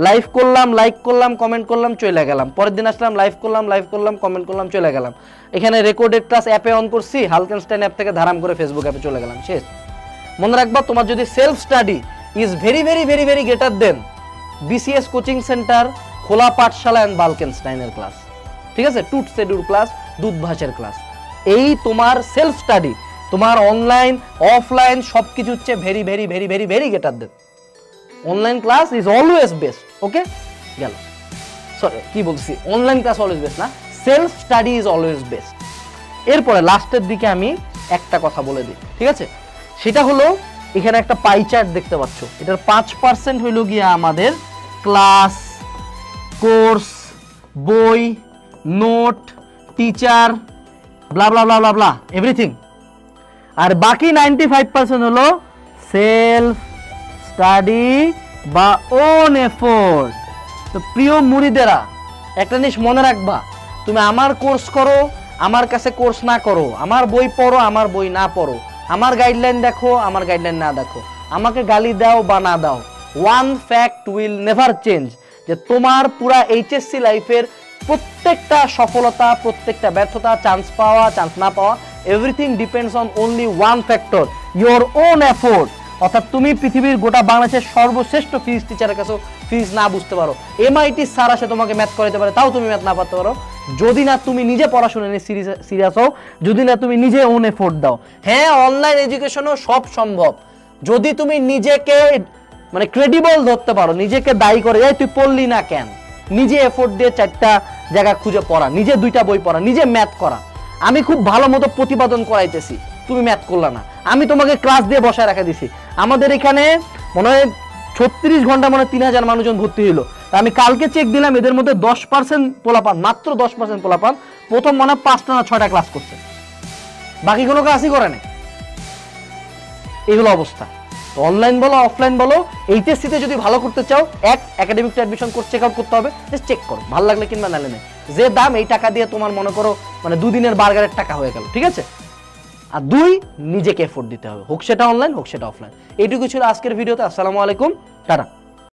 Live করলাম, like করলাম, comment করলাম, চলে গেলাম। পরের দিন আসলাম, লাইভ করলাম, কমেন্ট করলাম, চলে গেলাম। এখানে রেকর্ডেড ক্লাস অ্যাপে অন করছি, হালকেনস্টাইন অ্যাপ থেকে ধারাম করে ফেসবুক অ্যাপে চলে গেলাম, শেষ। মনে রাখবা, তোমার যদি self study is very very very very greater then BCS coaching centre, খোলা পাঠশালা অ্যান্ড বালকেনস্টাইনের ক্লাস, ঠিক আছে, টুট শেডিউল ক্লাস, দুধভাষের ক্লাস, এই তোমার সেলফ স্টাডি, তোমার অনলাইন অফলাইন সবকিছু হচ্ছে very very very very very greater than online class is always best. Okay, গেল, সরি কি বলছি, অনলাইন ক্লাস অলওয়েজ বেস্ট না, self study is always best. এরপরে লাস্টের দিকে আমি একটা কথা বলে দিই, ঠিক আছে, সেটা হলো এখানে একটা পাই চার্ট দেখতে পাচ্ছ, এটার 5% হইল গিয়া আমাদের ক্লাস, কোর্স, বই, নোট, টিচার, ব্লা ব্লা ব্লা ব্লা ব্লা এভরিথিং, আর বাকি 95% হলো সেলফ স্টাডি বা ওন এফোর্ট। তো প্রিয় মুরিদেরা, একটা জিনিস মনে রাখবা, তুমি আমার কোর্স করো, আমার কাছে কোর্স না করো, আমার বই পড়ো, আমার বই না পড়ো, আমার গাইডলাইন দেখো, আমার গাইডলাইন না দেখো, আমাকে গালি দাও বা না দাও, one fact will never change, যে তোমার পুরা এইচএসসি লাইফের প্রত্যেকটা সফলতা, প্রত্যেকটা ব্যর্থতা, চান্স পাওয়া, চান্স না পাওয়া, everything depends on only one factor, your own effort. অর্থাৎ তুমি পৃথিবীর গোটা বাংলাদেশের সর্বশ্রেষ্ঠ ফিজিক্স টিচারের কাছেও ফিজিক্স না বুঝতে পারো, এমআইটি স্যার আসে তোমাকে ম্যাথ করাতে পারে, তাও তুমি ম্যাথ না পারতে পারো, যদি না তুমি নিজে পড়াশোনা নিয়ে সিরিয়াস হও, যদি না তুমি নিজে ওন এফোর্ট দাও। হ্যাঁ, অনলাইন এডুকেশনও সব সম্ভব, যদি তুমি নিজেকে মানে ক্রেডিবল ধরতে পারো, নিজেকে দায়ী করে, এই তুই পড়লি না কেন, নিজে এফোর্ট দিয়ে 4টা জায়গা খুঁজে পড়া, নিজে 2টা বই পড়া, নিজে ম্যাথ করা, আমি খুব ভালো মতো প্রতিপাদন করাইতেছি, তুমি ম্যাথ করলা না, আমি তোমাকে ক্লাস দিয়ে বসায় রাখা দিছি। আমাদের এখানে মনে হয় 36 ঘন্টা মনে হয় 3000 মানুষজন ভর্তি হইলো, আমি কালকে চেক দিলাম, এদের মধ্যে 10% পোলাপান, মাত্র 10% পোলাপান প্রথম মনে হয় 5টা না 6টা ক্লাস করছে, বাকি কোনো ক্লাসই করে নাই। এগুলো অবস্থা। অনলাইন বলো অফলাইন বলো, এইচএসসি তে যদি ভালো করতে চাও, academic admission course check out করতে হবে, জাস্ট চেক করো, ভালো লাগলে কিংবা নালে নেই, যে দাম এই টাকা দিয়ে তোমার মনে করো মানে 2 দিনের বার্গারের টাকা হয়ে গেল, ঠিক আছে। আর 2, নিজেকে এফোর্ট দিতে হবে, হোক সেটা অনলাইন হোক সেটা অফলাইন। এইটুকু ছিল আজকের ভিডিওতে। আসসালামু আলাইকুম, টাটা।